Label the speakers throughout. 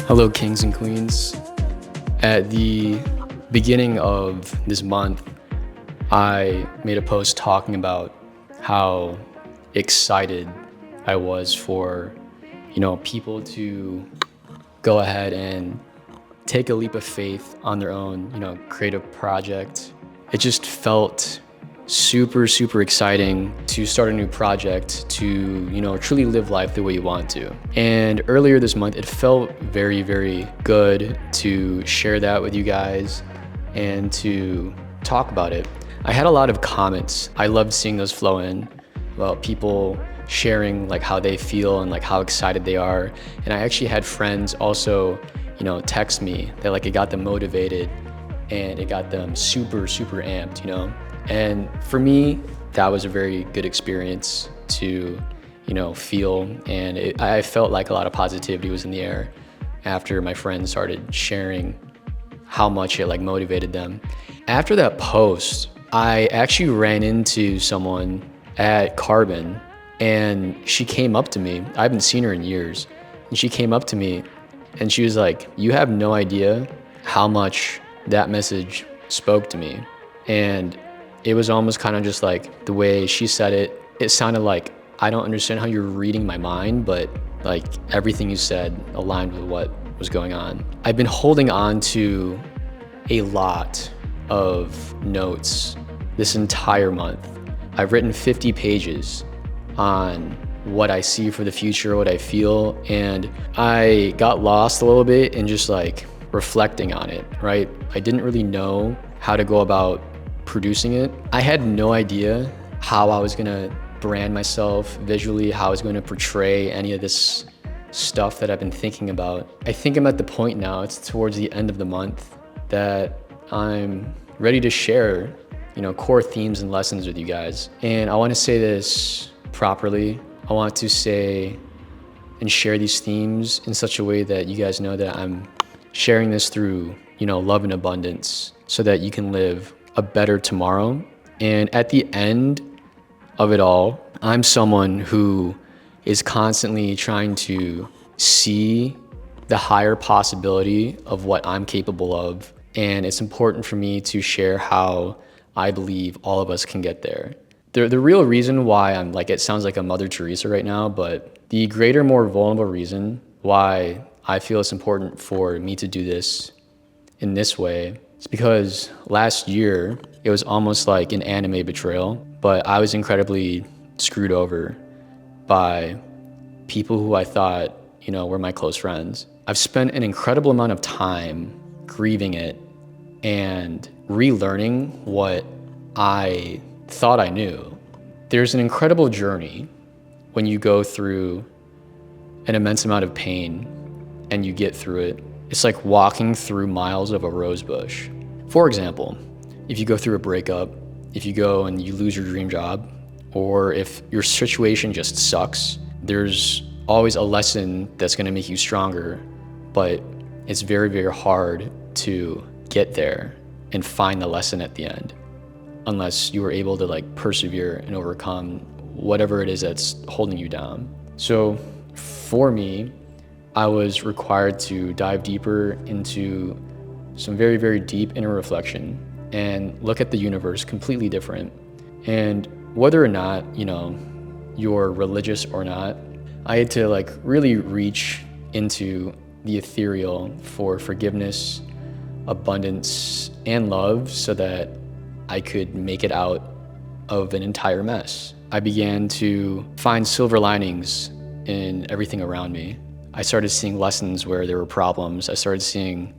Speaker 1: Hello, kings and queens. At the beginning of this month, I made a post talking about how excited I was for, people to go ahead and take a leap of faith on their own, create a project. It just felt super, super exciting to start a new project, to, truly live life the way you want to. And earlier this month, it felt very, very good to share that with you guys and to talk about it. I had a lot of comments. I loved seeing those flow in about people sharing like how they feel and like how excited they are. And I actually had friends also, text me that like it got them motivated and it got them super, super amped, And for me, that was a very good experience to, feel. And I felt like a lot of positivity was in the air after my friends started sharing how much it like motivated them. After that post, I actually ran into someone at Carbon and she came up to me. I haven't seen her in years. And she came up to me and she was like, "You have no idea how much that message spoke to me." And it was almost kind of just like the way she said it. It sounded like, I don't understand how you're reading my mind, but like everything you said aligned with what was going on. I've been holding on to a lot of notes this entire month. I've written 50 pages on what I see for the future, what I feel, and I got lost a little bit in just like reflecting on it, right? I didn't really know how to go about producing it. I had no idea how I was gonna brand myself visually, how I was going to portray any of this stuff that I've been thinking about. I think I'm at the point now, it's towards the end of the month, that I'm ready to share, core themes and lessons with you guys. And I want to say this properly. I want to say and share these themes in such a way that you guys know that I'm sharing this through, love and abundance so that you can live a better tomorrow. And at the end of it all, I'm someone who is constantly trying to see the higher possibility of what I'm capable of. And it's important for me to share how I believe all of us can get there. The real reason why I'm like, it sounds like a Mother Teresa right now, but the greater, more vulnerable reason why I feel it's important for me to do this in this way is because last year, it was almost like an anime betrayal, but I was incredibly screwed over by people who I thought, were my close friends. I've spent an incredible amount of time grieving it and relearning what I thought I knew. There's an incredible journey when you go through an immense amount of pain and you get through it. It's like walking through miles of a rose bush. For example, if you go through a breakup, if you go and you lose your dream job, or if your situation just sucks, there's always a lesson that's gonna make you stronger, but it's very, very hard to get there and find the lesson at the end, unless you were able to like persevere and overcome whatever it is that's holding you down. So for me, I was required to dive deeper into some very, very deep inner reflection and look at the universe completely different. And whether or not, you're religious or not, I had to like really reach into the ethereal for forgiveness, abundance, and love so that I could make it out of an entire mess. I began to find silver linings in everything around me. I started seeing lessons where there were problems. I started seeing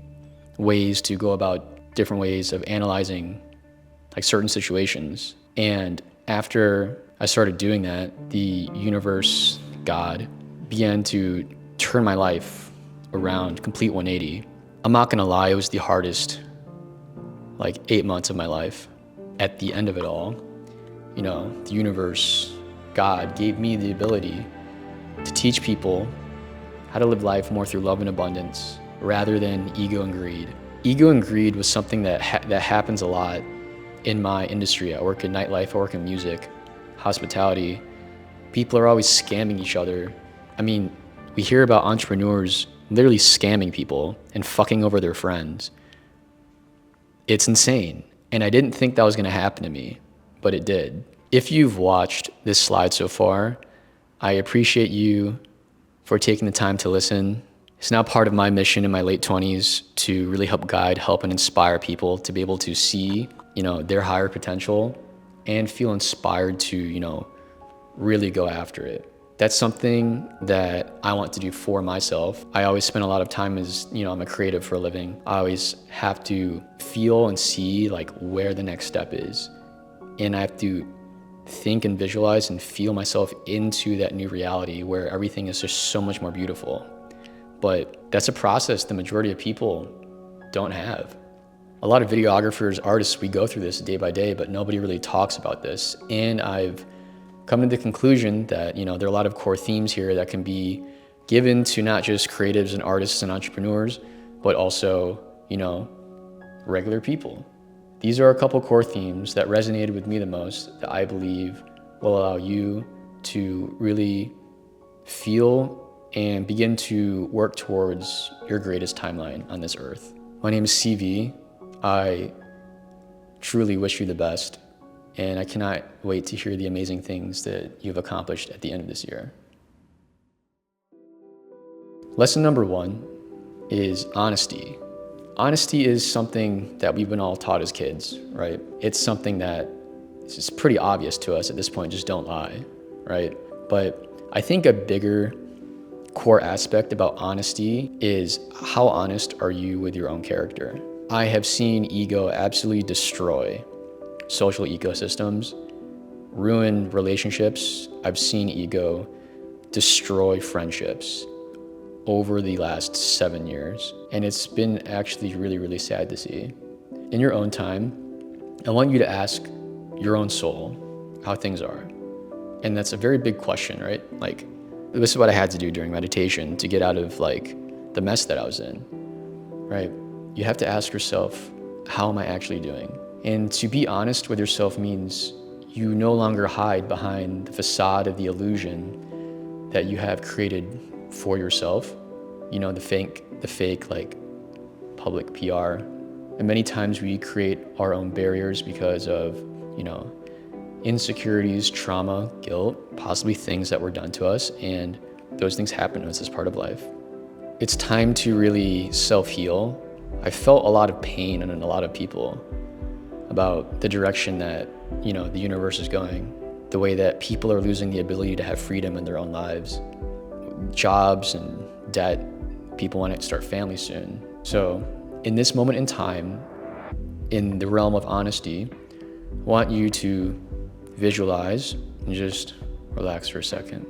Speaker 1: ways to go about different ways of analyzing like certain situations. And after I started doing that, the universe, God, began to turn my life around, complete 180. I'm not gonna lie, it was the hardest 8 months of my life. At the end of it all, the universe, God, gave me the ability to teach people how to live life more through love and abundance rather than ego and greed. Ego and greed was something that happens a lot in my industry. I work in nightlife, I work in music, hospitality. People are always scamming each other. I mean, we hear about entrepreneurs literally scamming people and fucking over their friends. It's insane. And I didn't think that was going to happen to me, but it did. If you've watched this slide so far, I appreciate you for taking the time to listen. It's now part of my mission in my late 20s to really help guide, help, and inspire people to be able to see, their higher potential and feel inspired to, really go after it. That's something that I want to do for myself. I always spend a lot of time I'm a creative for a living. I always have to feel and see like where the next step is. And I have to think and visualize and feel myself into that new reality where everything is just so much more beautiful. But that's a process the majority of people don't have. A lot of videographers, artists, we go through this day by day, but nobody really talks about this. And I've come to the conclusion that, there are a lot of core themes here that can be given to not just creatives and artists and entrepreneurs, but also, regular people. These are a couple core themes that resonated with me the most that I believe will allow you to really feel and begin to work towards your greatest timeline on this earth. My name is CV. I truly wish you the best, and I cannot wait to hear the amazing things that you've accomplished at the end of this year. Lesson number 1 is honesty. Honesty is something that we've been all taught as kids, right? It's something that is pretty obvious to us at this point, just don't lie, right? But I think a bigger core aspect about honesty is how honest are you with your own character? I have seen ego absolutely destroy social ecosystems, ruin relationships. I've seen ego destroy friendships over the last 7 years. And it's been actually really, really sad to see. In your own time, I want you to ask your own soul how things are. And that's a very big question, right? Like, this is what I had to do during meditation to get out of the mess that I was in, right? You have to ask yourself, how am I actually doing? And to be honest with yourself means you no longer hide behind the facade of the illusion that you have created for yourself, the fake public PR. And many times we create our own barriers because of, insecurities, trauma, guilt, possibly things that were done to us, and those things happen to us as part of life. It's time to really self-heal. I felt a lot of pain in a lot of people about the direction that, the universe is going, the way that people are losing the ability to have freedom in their own lives, jobs and debt. People want to start families soon. So in this moment in time, in the realm of honesty, I want you to visualize and just relax for a second.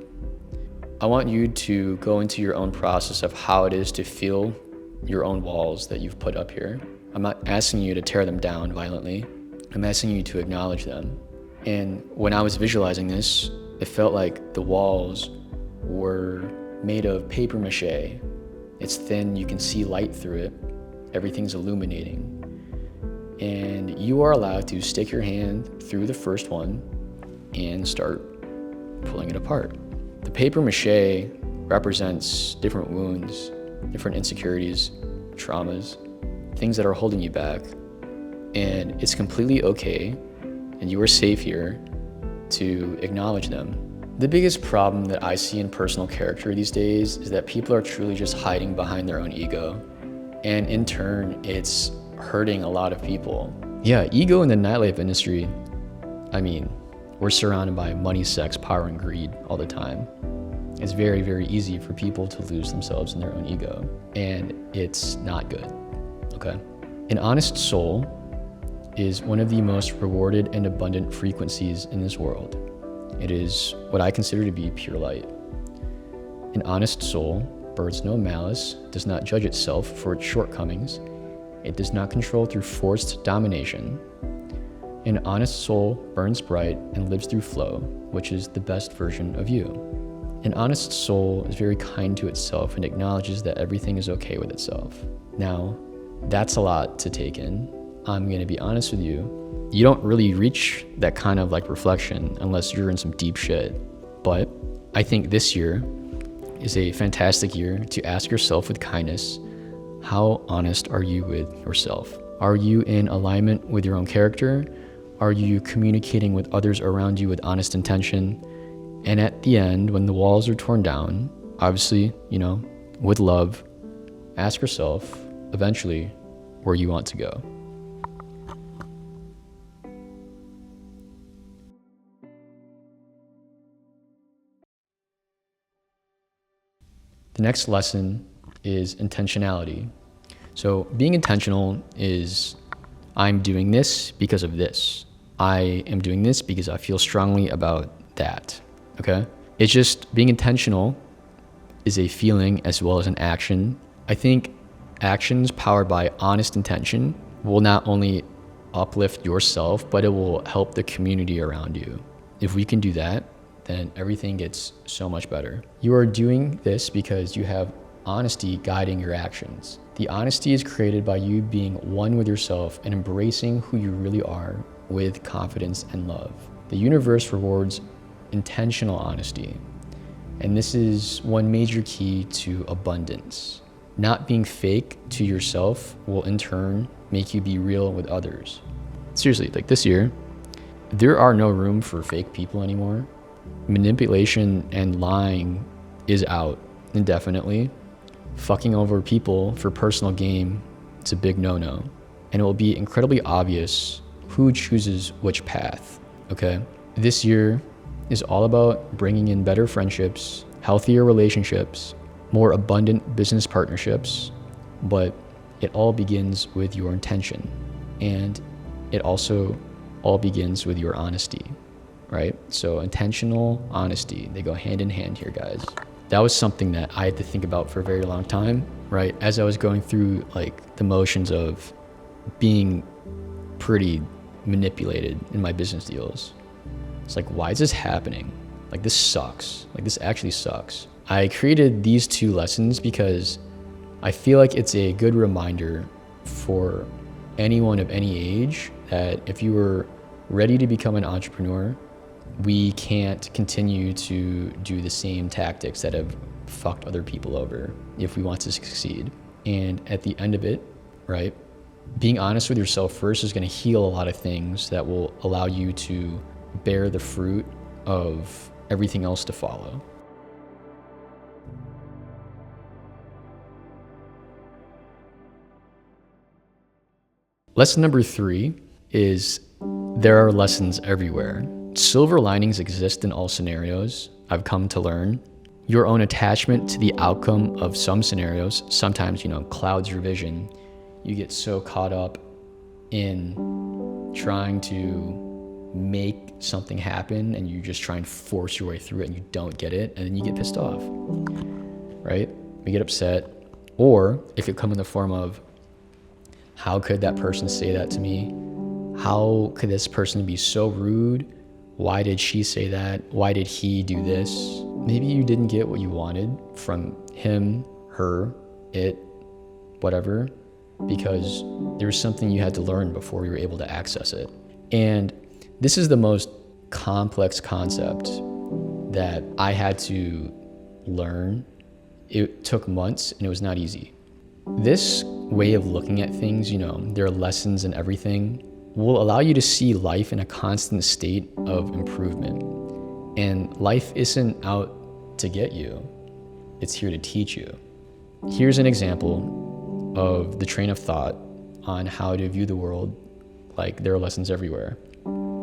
Speaker 1: I want you to go into your own process of how it is to feel your own walls that you've put up here. I'm not asking you to tear them down violently. I'm asking you to acknowledge them. And when I was visualizing this, it felt like the walls were made of paper mache. It's thin, you can see light through it. Everything's illuminating. And you are allowed to stick your hand through the first one and start pulling it apart. The paper mache represents different wounds, different insecurities, traumas, things that are holding you back. And it's completely okay, and you are safe here to acknowledge them. The biggest problem that I see in personal character these days is that people are truly just hiding behind their own ego. And in turn, it's hurting a lot of people. Yeah, ego in the nightlife industry, we're surrounded by money, sex, power, and greed all the time. It's very, very easy for people to lose themselves in their own ego, and it's not good, okay? An honest soul is one of the most rewarded and abundant frequencies in this world. It is what I consider to be pure light. An honest soul burns no malice, does not judge itself for its shortcomings. It does not control through forced domination. An honest soul burns bright and lives through flow, which is the best version of you. An honest soul is very kind to itself and acknowledges that everything is okay with itself. Now, that's a lot to take in. I'm gonna be honest with you. You don't really reach that kind of reflection unless you're in some deep shit. But I think this year is a fantastic year to ask yourself with kindness, how honest are you with yourself? Are you in alignment with your own character? Are you communicating with others around you with honest intention? And at the end, when the walls are torn down, obviously, with love, ask yourself eventually where you want to go. The next lesson is intentionality. So being intentional is, I'm doing this because of this. I am doing this because I feel strongly about that. Okay? It's just being intentional is a feeling as well as an action. I think actions powered by honest intention will not only uplift yourself, but it will help the community around you. If we can do that, then everything gets so much better. You are doing this because you have honesty guiding your actions. The honesty is created by you being one with yourself and embracing who you really are with confidence and love. The universe rewards intentional honesty, and this is one major key to abundance. Not being fake to yourself will in turn make you be real with others. Seriously, like this year, there are no room for fake people anymore. Manipulation and lying is out indefinitely. Fucking over people for personal gain, it's a big no-no. And it will be incredibly obvious who chooses which path, okay? This year is all about bringing in better friendships, healthier relationships, more abundant business partnerships, but it all begins with your intention. And it also all begins with your honesty, right? So intentional honesty, they go hand in hand here, guys. That was something that I had to think about for a very long time, right? As I was going through like the motions of being pretty manipulated in my business deals. It's like, why is this happening? Like, this sucks. Like, this actually sucks. I created these two lessons because I feel like it's a good reminder for anyone of any age that if you were ready to become an entrepreneur, we can't continue to do the same tactics that have fucked other people over if we want to succeed. And at the end of it, right, being honest with yourself first is going to heal a lot of things that will allow you to bear the fruit of everything else to follow. Lesson number 3 is there are lessons everywhere. Silver linings exist in all scenarios, I've come to learn. Your own attachment to the outcome of some scenarios sometimes, clouds your vision. You get so caught up in trying to make something happen and you just try and force your way through it and you don't get it, and then you get pissed off, right? You get upset. Or it could come in the form of, how could that person say that to me? How could this person be so rude? Why did she say that? Why did he do this? Maybe you didn't get what you wanted from him, her, it, whatever, because there was something you had to learn before you were able to access it. And this is the most complex concept that I had to learn. It took months and it was not easy. This way of looking at things, there are lessons in everything, will allow you to see life in a constant state of improvement. And life isn't out to get you, it's here to teach you. Here's an example of the train of thought on how to view the world like there are lessons everywhere.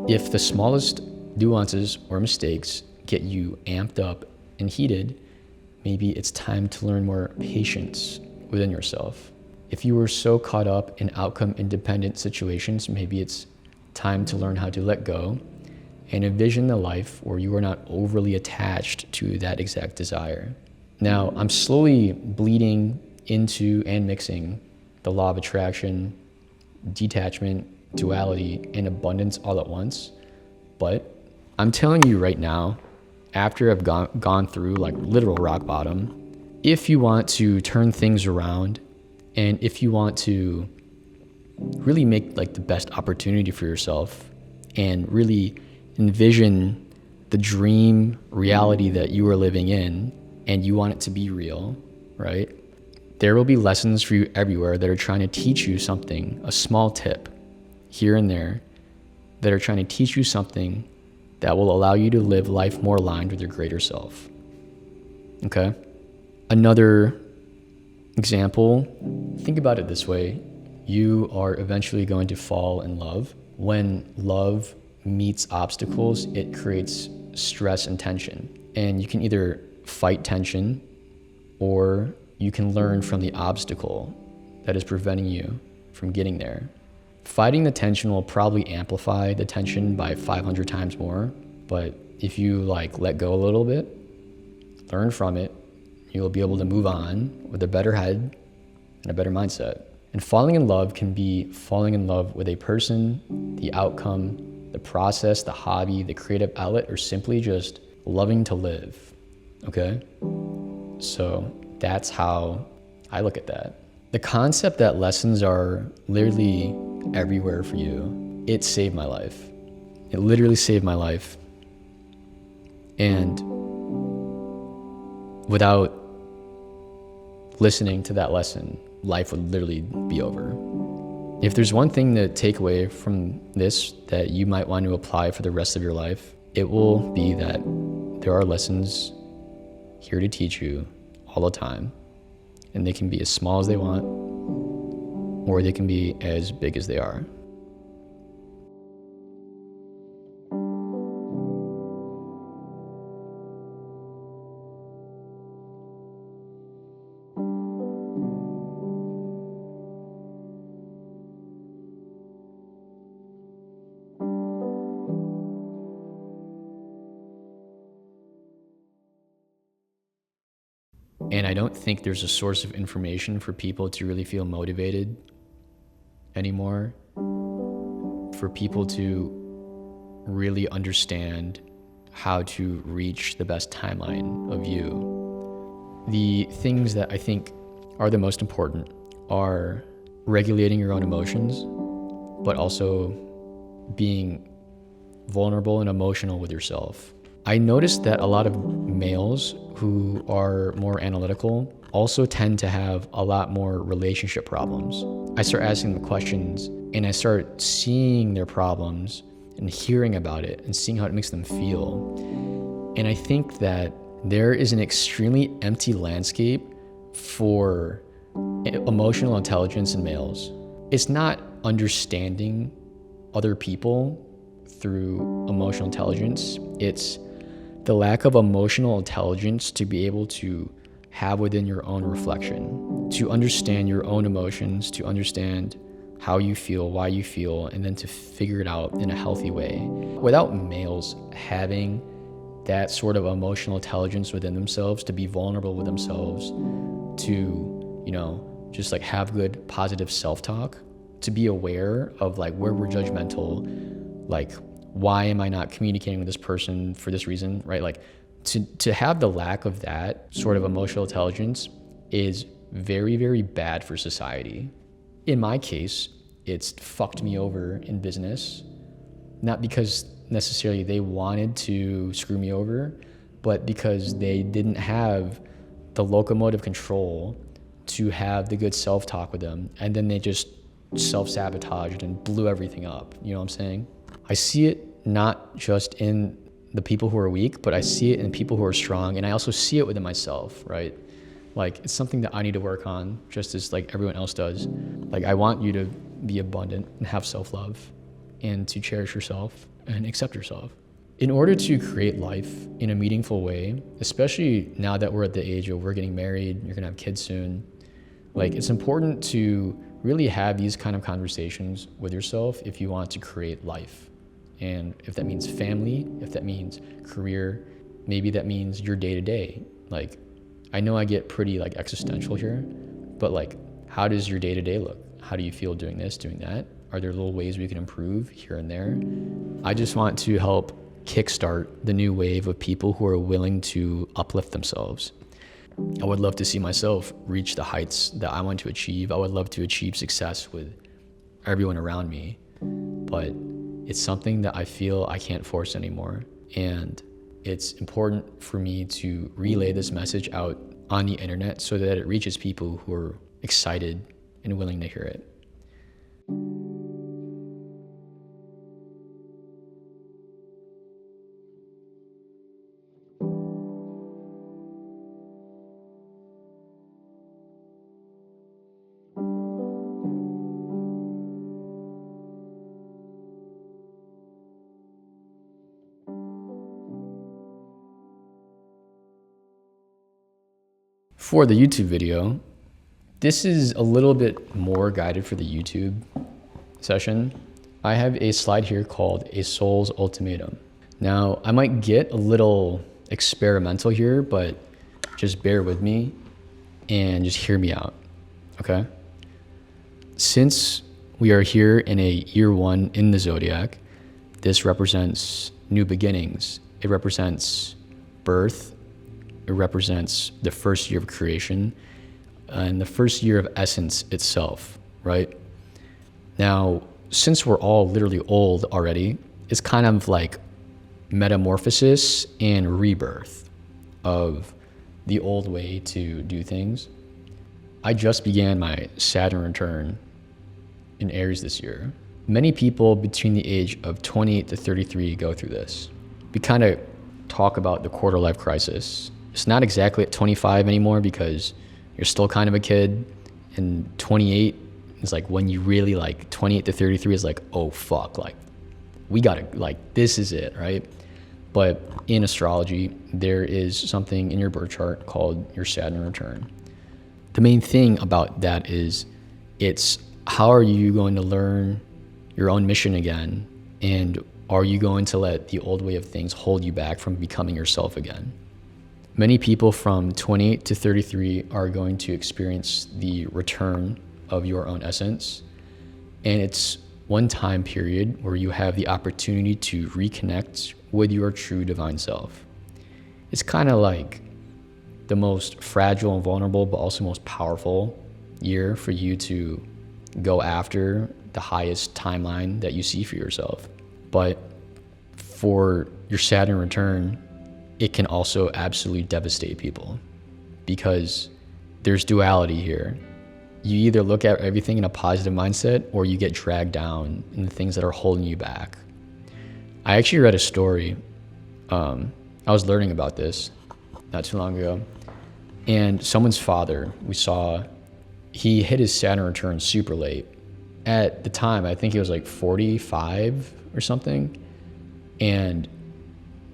Speaker 1: If the smallest nuances or mistakes get you amped up and heated, maybe it's time to learn more patience within yourself. If you were so caught up in outcome-independent situations, maybe it's time to learn how to let go and envision a life where you are not overly attached to that exact desire. Now, I'm slowly bleeding into and mixing the law of attraction, detachment, duality, and abundance all at once. But I'm telling you right now, after I've gone through like literal rock bottom, if you want to turn things around and if you want to really make like the best opportunity for yourself and really envision the dream reality that you are living in, and you want it to be real, right? There will be lessons for you everywhere that are trying to teach you something, a small tip here and there, that are trying to teach you something that will allow you to live life more aligned with your greater self. Okay? Another example, think about it this way. You are eventually going to fall in love. When love meets obstacles, it creates stress and tension. And you can either fight tension, or you can learn from the obstacle that is preventing you from getting there. Fighting the tension will probably amplify the tension by 500 times more, but if you let go a little bit, learn from it, you'll be able to move on with a better head and a better mindset. And falling in love can be falling in love with a person, the outcome, the process, the hobby, the creative outlet, or simply just loving to live, okay? So that's how I look at that. The concept that lessons are literally everywhere for you, it saved my life. It literally saved my life. And without listening to that lesson, life would literally be over. If there's one thing to take away from this that you might want to apply for the rest of your life, it will be that there are lessons here to teach you all the time. And they can be as small as they want, or they can be as big as they are. And I don't think there's a source of information for people to really feel motivated anymore, for people to really understand how to reach the best timeline of you. The things that I think are the most important are regulating your own emotions, but also being vulnerable and emotional with yourself. I noticed that a lot of males who are more analytical also tend to have a lot more relationship problems. I start asking them questions and I start seeing their problems and hearing about it and seeing how it makes them feel. And I think that there is an extremely empty landscape for emotional intelligence in males. It's not understanding other people through emotional intelligence. It's the lack of emotional intelligence to be able to have within your own reflection, to understand your own emotions, to understand how you feel, why you feel, and then to figure it out in a healthy way. Without males having that sort of emotional intelligence within themselves, to be vulnerable with themselves, to, just have good positive self-talk, to be aware of where we're judgmental, why am I not communicating with this person for this reason, right? To have the lack of that sort of emotional intelligence is very, very bad for society. In my case, it's fucked me over in business, not because necessarily they wanted to screw me over, but because they didn't have the locomotive control to have the good self-talk with them. And then they just self-sabotaged and blew everything up. You know what I'm saying? I see it not just in the people who are weak, but I see it in people who are strong. And I also see it within myself, right? It's something that I need to work on just as everyone else does. I want you to be abundant and have self-love and to cherish yourself and accept yourself. In order to create life in a meaningful way, especially now that we're at the age of we're getting married, you're gonna have kids soon, it's important to really have these kind of conversations with yourself if you want to create life. And if that means family, if that means career, maybe that means your day-to-day. I know I get pretty existential here, but how does your day-to-day look? How do you feel doing this, doing that? Are there little ways we can improve here and there? I just want to help kickstart the new wave of people who are willing to uplift themselves. I would love to see myself reach the heights that I want to achieve. I would love to achieve success with everyone around me, but it's something that I feel I can't force anymore. And it's important for me to relay this message out on the internet so that it reaches people who are excited and willing to hear it. For the YouTube video, this is a little bit more guided for the YouTube session. I have a slide here called A Soul's Ultimatum. Now, I might get a little experimental here, but just bear with me and just hear me out, okay? Since we are here in a year 1 in the zodiac, this represents new beginnings. It represents birth. It represents the first year of creation and the first year of essence itself, right? Now, since we're all literally old already, it's kind of like metamorphosis and rebirth of the old way to do things. I just began my Saturn return in Aries this year. Many people between the age of 28 to 33 go through this. We kind of talk about the quarter life crisis. It's not exactly at 25 anymore because you're still kind of a kid, and 28 is like when you really, like 28 to 33 is like, oh fuck, like we gotta, like this is it, right? But in astrology, there is something in your birth chart called your Saturn return. The main thing about that is it's how are you going to learn your own mission again, and are you going to let the old way of things hold you back from becoming yourself again? Many people from 28 to 33 are going to experience the return of your own essence. And it's one time period where you have the opportunity to reconnect with your true divine self. It's kind of like the most fragile and vulnerable, but also most powerful year for you to go after the highest timeline that you see for yourself. But for your Saturn return, it can also absolutely devastate people because there's duality here. You either look at everything in a positive mindset or you get dragged down in the things that are holding you back. I actually read a story. I was learning about this not too long ago, and someone's father, we saw, he hit his Saturn return super late. At the time, I think he was like 45 or something. And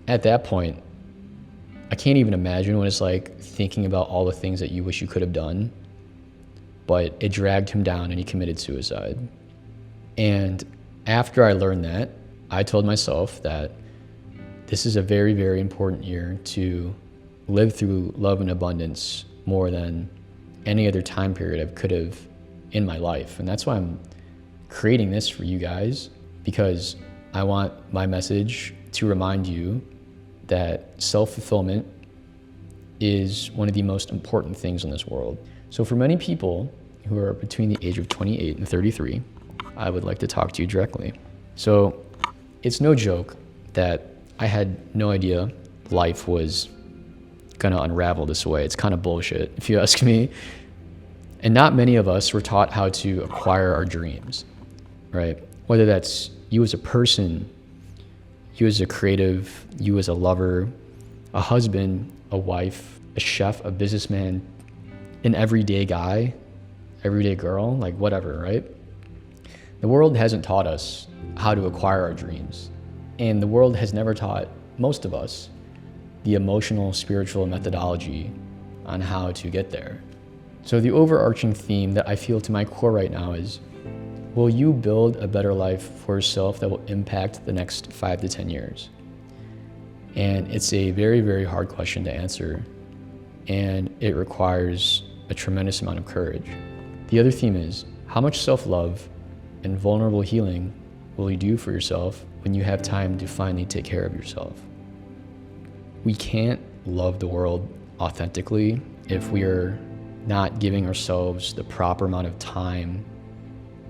Speaker 1: at that point, I can't even imagine what it's like thinking about all the things that you wish you could have done, but it dragged him down and he committed suicide. And after I learned that, I told myself that this is a very, very important year to live through love and abundance more than any other time period I could have in my life. And that's why I'm creating this for you guys, because I want my message to remind you that self-fulfillment is one of the most important things in this world. So for many people who are between the age of 28 and 33, I would like to talk to you directly. So it's no joke that I had no idea life was gonna unravel this way. It's kind of bullshit, if you ask me. And not many of us were taught how to acquire our dreams, right? Whether that's you as a person, you as a creative, you as a lover, a husband, a wife, a chef, a businessman, an everyday guy, everyday girl, like whatever, right? The world hasn't taught us how to acquire our dreams. And the world has never taught most of us the emotional, spiritual methodology on how to get there. So the overarching theme that I feel to my core right now is, will you build a better life for yourself that will impact the next 5 to 10 years? And it's a very, very hard question to answer. And it requires a tremendous amount of courage. The other theme is, how much self-love and vulnerable healing will you do for yourself when you have time to finally take care of yourself? We can't love the world authentically if we are not giving ourselves the proper amount of time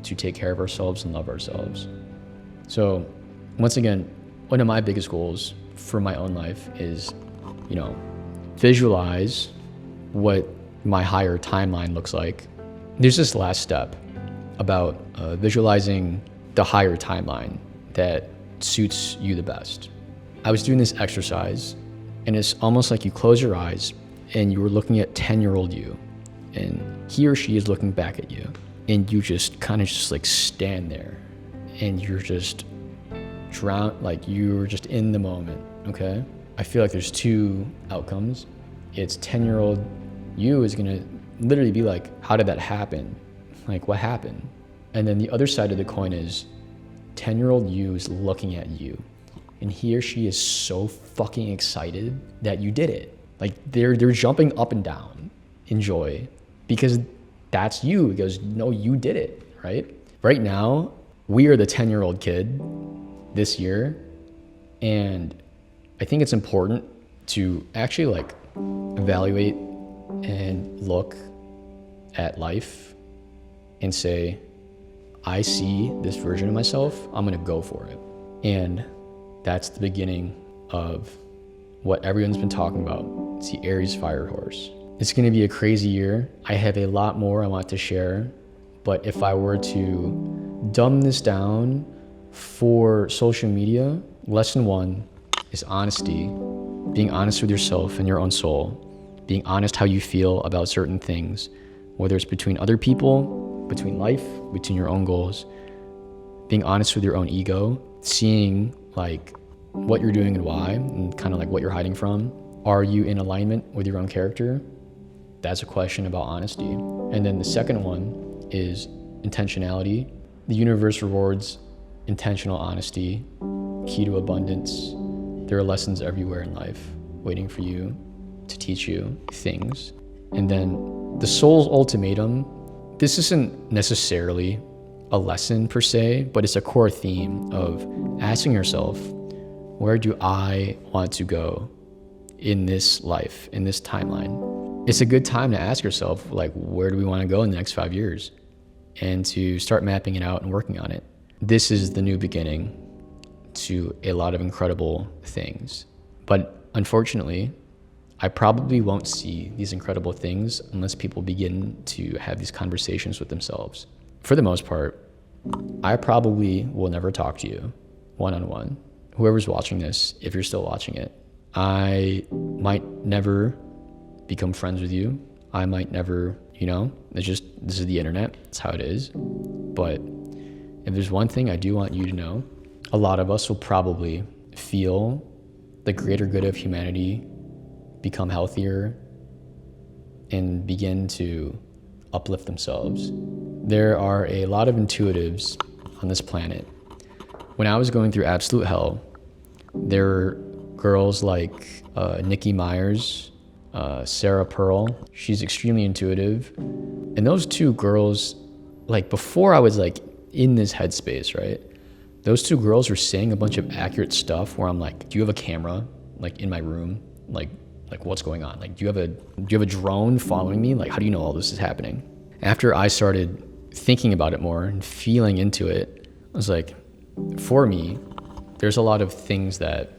Speaker 1: to take care of ourselves and love ourselves. So once again, one of my biggest goals for my own life is, visualize what my higher timeline looks like. There's this last step about visualizing the higher timeline that suits you the best. I was doing this exercise, and it's almost like you close your eyes and you were looking at 10-year-old you, and he or she is looking back at you, and you just kind of just like stand there, and you're just drowned, like you're just in the moment, okay? I feel like there's two outcomes. It's 10-year-old you is gonna literally be like, how did that happen? Like, what happened? And then the other side of the coin is 10-year-old you is looking at you, and he or she is so fucking excited that you did it. Like they're jumping up and down in joy because that's you, because no, you did it, right? Right now, we are the 10-year-old kid this year, and I think it's important to actually like evaluate and look at life and say, I see this version of myself, I'm gonna go for it. And that's the beginning of what everyone's been talking about. It's the Aries fire horse. It's gonna be a crazy year. I have a lot more I want to share, but if I were to dumb this down for social media, lesson 1 is honesty. Being honest with yourself and your own soul. Being honest how you feel about certain things, whether it's between other people, between life, between your own goals. Being honest with your own ego, seeing like what you're doing and why, and kind of like what you're hiding from. Are you in alignment with your own character? That's a question about honesty. And then the second one is intentionality. The universe rewards intentional honesty, key to abundance. There are lessons everywhere in life waiting for you to teach you things. And then the soul's ultimatum, this isn't necessarily a lesson per se, but it's a core theme of asking yourself, where do I want to go in this life, in this timeline? It's a good time to ask yourself, like, where do we want to go in the next 5 years? And to start mapping it out and working on it. This is the new beginning to a lot of incredible things. But unfortunately, I probably won't see these incredible things unless people begin to have these conversations with themselves. For the most part, I probably will never talk to you one-on-one. Whoever's watching this, if you're still watching it, I might never become friends with you. I might never, this is the internet. It's how it is. But if there's one thing I do want you to know, a lot of us will probably feel the greater good of humanity become healthier and begin to uplift themselves. There are a lot of intuitives on this planet. When I was going through absolute hell, there were girls like Nikki Myers, Sarah Pearl. She's extremely intuitive. And those two girls, like before I was like in this headspace, right? Those two girls were saying a bunch of accurate stuff where I'm like, do you have a camera like in my room? Like what's going on? Like, do you have a drone following me? Like, how do you know all this is happening? After I started thinking about it more and feeling into it, I was like, for me, there's a lot of things that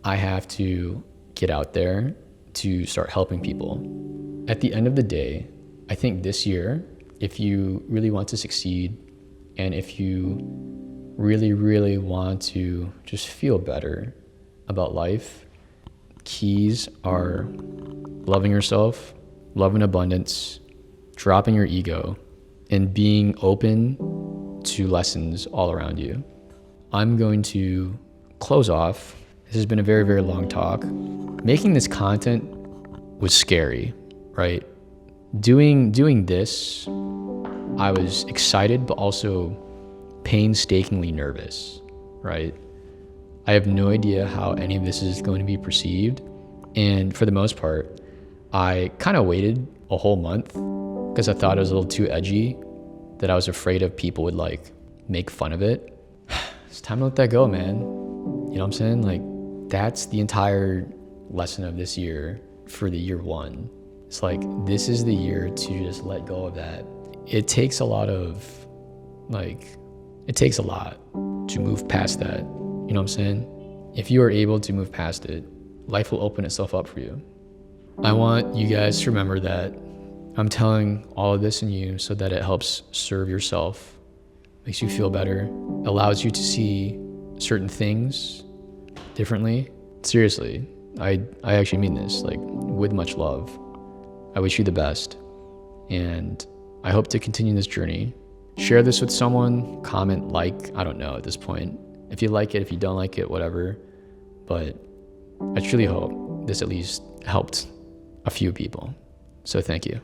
Speaker 1: I have to get out there to start helping people. At the end of the day, I think this year, if you really want to succeed and if you really, really want to just feel better about life, keys are loving yourself, love and abundance, dropping your ego, and being open to lessons all around you. I'm going to close off. This has been a very, very long talk. Making this content was scary, right? Doing this, I was excited, but also painstakingly nervous, right? I have no idea how any of this is going to be perceived. And for the most part, I kind of waited a whole month because I thought it was a little too edgy, that I was afraid of people would like make fun of it. It's time to let that go, man. You know what I'm saying? Like, that's the entire lesson of this year for the year 1. It's like, this is the year to just let go of that. It takes a lot to move past that. You know what I'm saying? if you are able to move past it, life will open itself up for you. I want you guys to remember that I'm telling all of this in you so that it helps serve yourself, makes you feel better, allows you to see certain things differently. Seriously, I actually mean this, like, with much love. I wish you the best, and I hope to continue this journey. Share this with someone, comment, like, I don't know at this point. If you like it, if you don't like it, whatever. But I truly hope this at least helped a few people. So thank you.